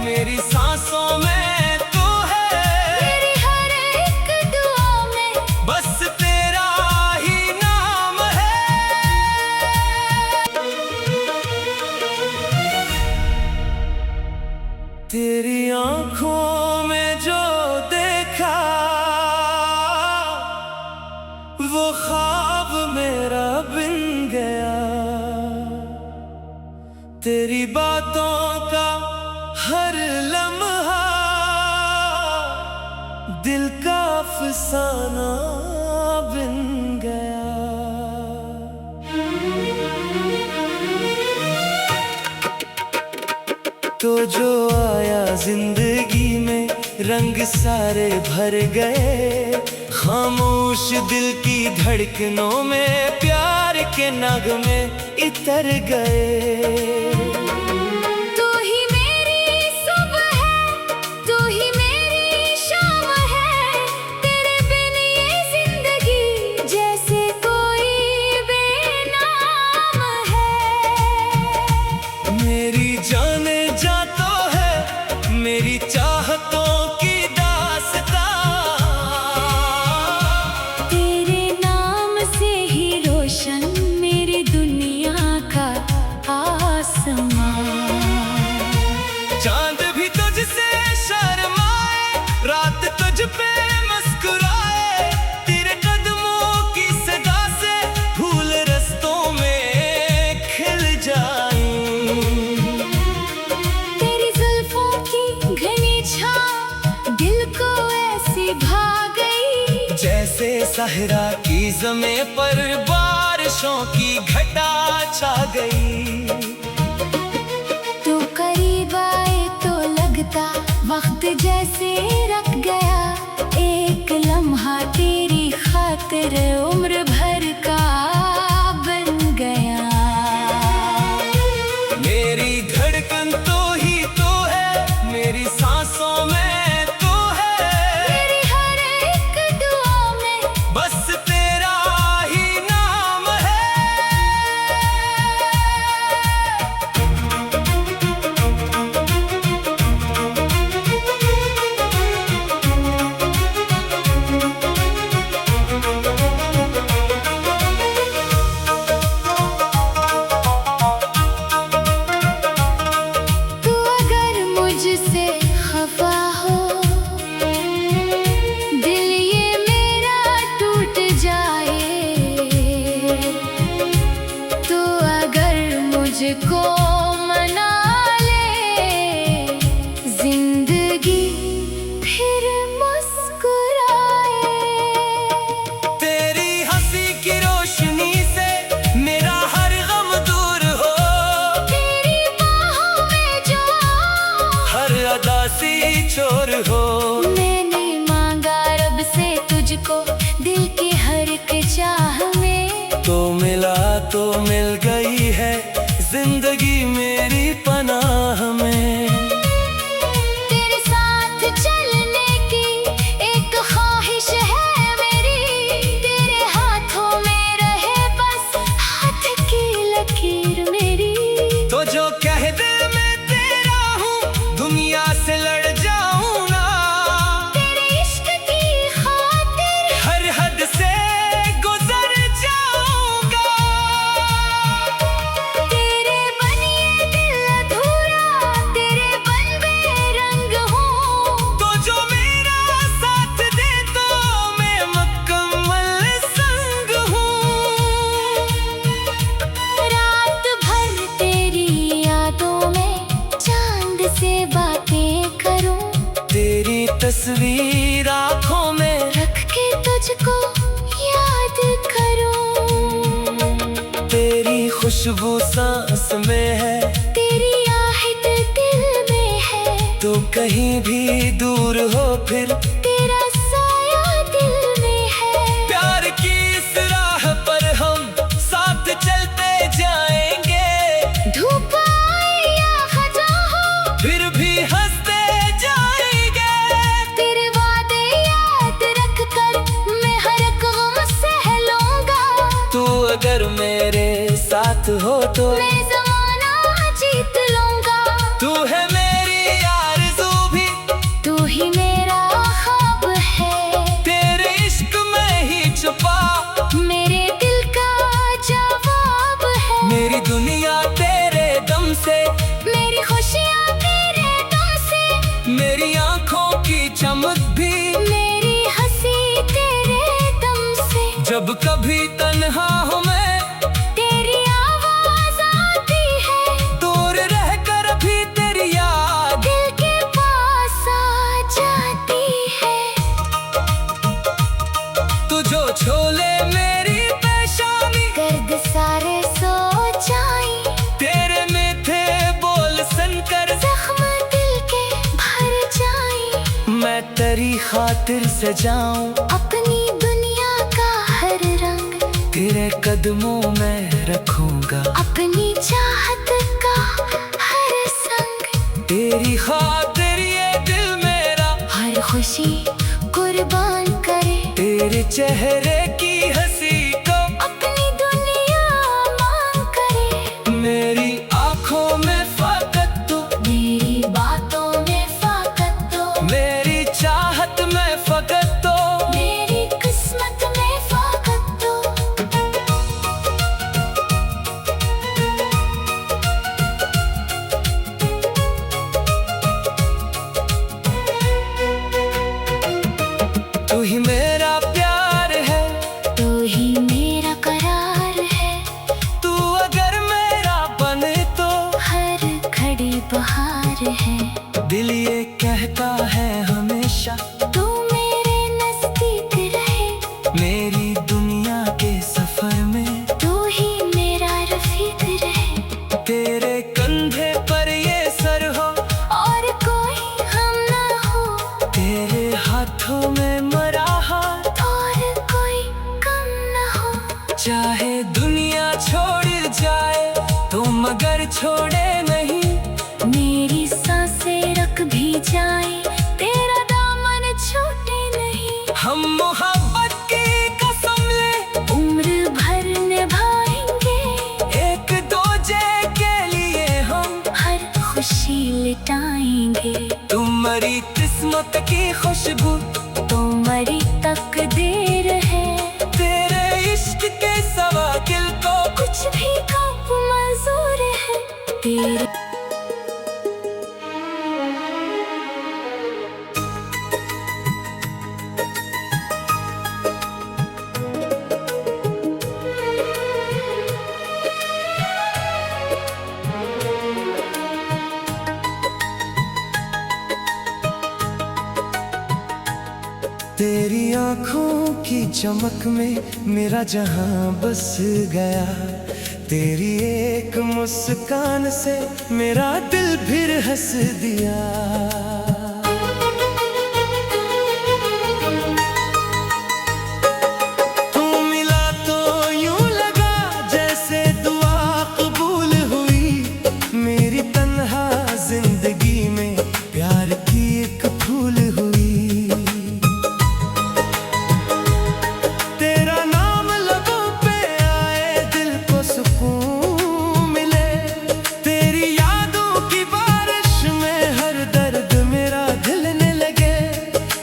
मेरी सांसों में तू है, मेरी हर एक दुआ में बस तेरा ही नाम है। तेरी आंखों में जो देखा वो ख्वाब मेरा बिन गया। तेरी बातों का हर लम्हा दिल का अफसाना बन गया। तो जो आया जिंदगी में रंग सारे भर गए, खामोश दिल की धड़कनों में प्यार के नगमे इतर गए। तू ही मेरी सुबह है, तू ही मेरी शाम है, तेरे बिन ये जिंदगी जैसे कोई बेनाम है। मेरी जाने जा तो है मेरी चाहतों की दास्तां, तेरे नाम से ही रोशन मेरी दुनिया का आसमां। चांद भी तुझसे शर्माए, रात तुझ पे मुस्कुराए, तेरे कदमों की सदा से फूल रस्तों में खिल जाएं। तेरी जुल्फों की घनी छाँव दिल को ऐसी भा गई, जैसे सहरा की ज़मीं पर बारिशों की घटा छा गई। तू करीब आए तो लगता वक्त जैसे रख गया, एक लम्हा तेरी खातिर उम्र भर का बन गया। मेरी धड़कन तो ही तो है, मेरी सांसों में तू है, मेरी हर एक दुआ में बस तेरा ही नाम है। तू अगर मुझसे खफा हो, दिल ये मेरा टूट जाए। तू अगर मुझको मना ले, जिंदगी फिर मुस्कुराए। तेरी हंसी की रोशनी से मेरा हर गम दूर हो, तेरी बाहों में जो हर अदा सी चोर हो। मैंने मांगा रब से तुझको दिल की हर एक चाह में, तो मिल गई है जिंदगी मेरी पनाह में। तेरे साथ चलने की एक ख्वाहिश है मेरी, तेरे हाथों में रहे बस हाथ की लकीर मेरी। तो जो कह दिल में तेरा हूँ दुनिया से लड़ जाऊं ना, तेरे इश्क की खातिर हर हद से गुजर जाऊंगा। तेरे बनिए दिल अधूरा, तेरे बन बेरंग हूँ। तो जो मेरा साथ दे तो मैं मुकम्मल संग हूँ। रात भर तेरी यादों में चांद से बातें करूं, तेरी तस्वीर आँखों में रख के तुझको याद करूं। तेरी खुशबू सांस में है, तेरी आहट दिल में है, तो कहीं भी दूर हो फिर तेरा साया दिल में है। प्यार की इस राह पर हम साथ चलते जाएंगे, धूप आए या खजा हो फिर भी हंसते जाएंगे। तेरे वादे याद रख कर मैं हर एक गम सह लूंगा। तू अगर मेरे साथ हो तो मैं ज़माना जीत लूंगा। तू है मेरी यार चमक भी, मेरी हंसी तेरे दम से। जब कभी तन्हा हूँ मैं, तेरी आवाज आती है। दूर रहकर भी तेरी याद दिल के पास आ जाती है। तू जो छोले मेरी पेशानी, गर्द सारे सो जाई। तेरे में थे बोल सुनकर जख्म दिल के भर जाई। मैं तेरी खातिर सजाऊं अपनी दुनिया का हर रंग, तेरे कदमों में रखूंगा अपनी चाहत का हर संग। तेरी खातिर ये दिल मेरा हर खुशी कुर्बान करे। तेरे चेहरे की हंसी को अपनी दुनिया मांग करे। मेरी आंखों में फकत तू, मेरी बातों में फाकत तो, मेरी चाहत में फकत तो। मेरी किस्मत में फाकत तो। तू ही मेरा प्यार है, तू ही मेरा करार है। तू अगर मेरा बने तो हर घड़ी बहार है। दिल ये कहता है हमेशा तू मेरे नजदीक रहे। मेरी दुनिया के सफर में तू ही मेरा रफीक रहे। तेरे कंधे पर ये सर हो और कोई हम ना हो। तेरे हाथों में मरा हाथ, और कोई कम ना हो। चाहे दुनिया छोड़ जाए तो मगर छोड़े नहीं। मेरी सांसें रख भी जाए, तेरा दामन छूटे नहीं। हम मोहब्बत की कसम ले उम्र भर निभाएंगे। एक दूजे के लिए हम हर खुशी लिटाएंगे। तुम्हारी किस्मत की खुशबू तुम्हारी तकदीर है। तेरे इश्क के सवाकिल को कुछ भी कब मंजूर है। तेरे तेरी आंखों की चमक में मेरा जहां बस गया। तेरी एक मुस्कान से मेरा दिल फिर हंस दिया। तू मिला तो यूं लगा जैसे दुआ कबूल हुई। मेरी तन्हा जिंदगी में प्यार की एक फूल हुई। तेरा नाम लबों पे आए दिल को सुकून मिले। तेरी यादों की बारिश में हर दर्द मेरा ढलने लगे।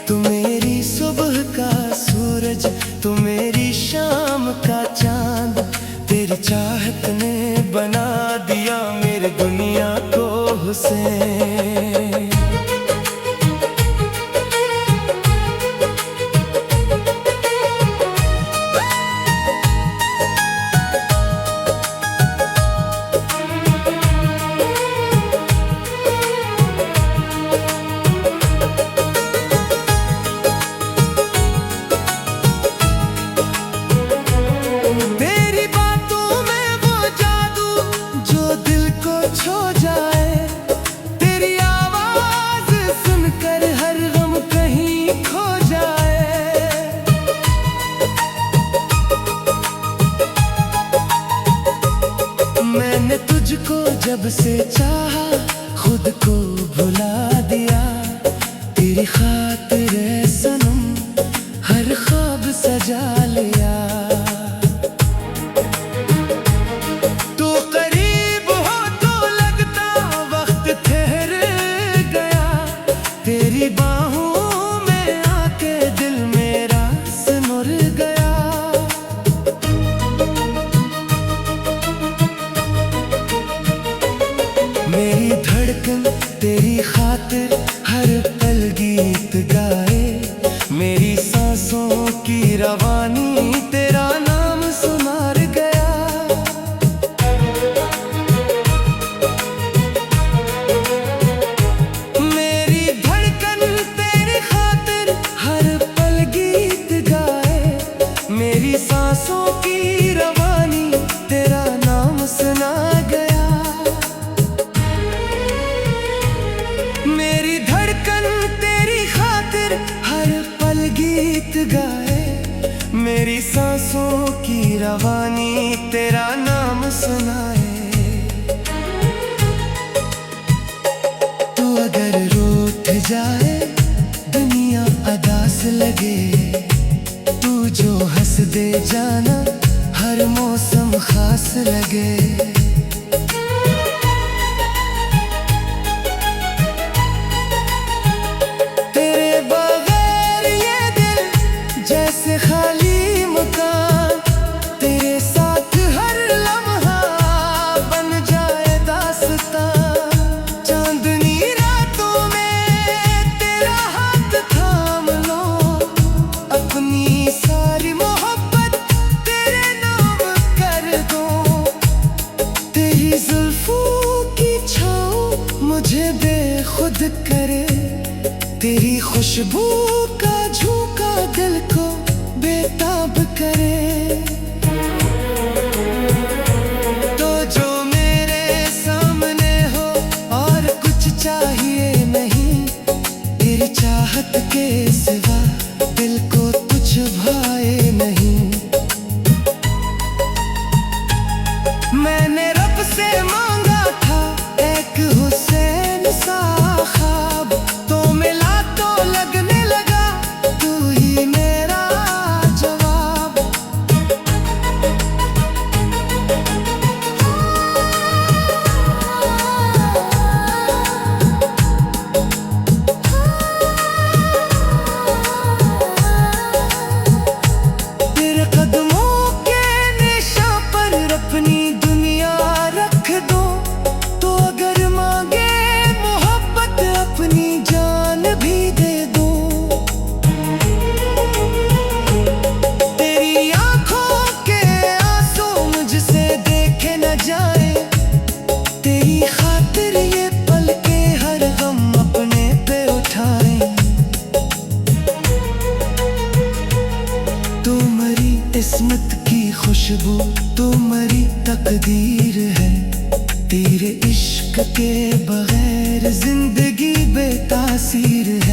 तू मेरी सुबह का सूरज, तू मेरी शाम का चांद। तेरी चाहत ने बना दिया मेरी दुनिया को हुसैन। तेरी बातों में वो जादू जो दिल को छू जाए। तेरी आवाज सुनकर हर गम कहीं खो जाए। मैंने तुझको जब से चाहा खुद को भुला दिया। तेरी खातिर है सनम हर ख्वाब सजा लिया। तू करीब हो तो लगता वक्त ठहर गया। तेरी बाहों में आके दिल मेरा सिमर गया। मेरी धड़कन तेरी खातिर हर पल गीत गा रवानी तेरा नाम सुनाए। तू अगर रूठ जाए दुनिया अदास लगे, तू जो हंस दे जाना हर मौसम खास लगे। तेरे बगैर ये दिल जैसे खाली मकान, तेरे साथ हर लम्हा बन जाए दास्तां। चांदनी रातों में तेरा हाथ थाम लो, अपनी सारी मोहब्बत तेरे नाम कर दो। तेरी जुल्फों की छाँव मुझे बेखुद करे, तेरी खुशबू का झोंका दिल को बेताब करे। तो जो मेरे सामने हो और कुछ चाहिए नहीं, तेरी चाहत के सिवा दिल को कुछ भाए नहीं। मैंने रब से मांगा था एक हुसैन सा ख्वाब, तो मिला तो लगने लगा तू ही मेरा जवाब। तेरे कदमों के निशान पर अपनी दुनिया रख दो, तो अगर मांगे मोहब्बत अपनी जान भी दे दो। तेरी आंखों के आंसू मुझसे देखे न जाए, तेरी खातिर ये पल के हर गम अपने पे उठाए। तू मरी किस्मत की खुशबू, तू मरी तकदीर है, तेरे इश्क के बगैर जिंदगी बेतासीर है।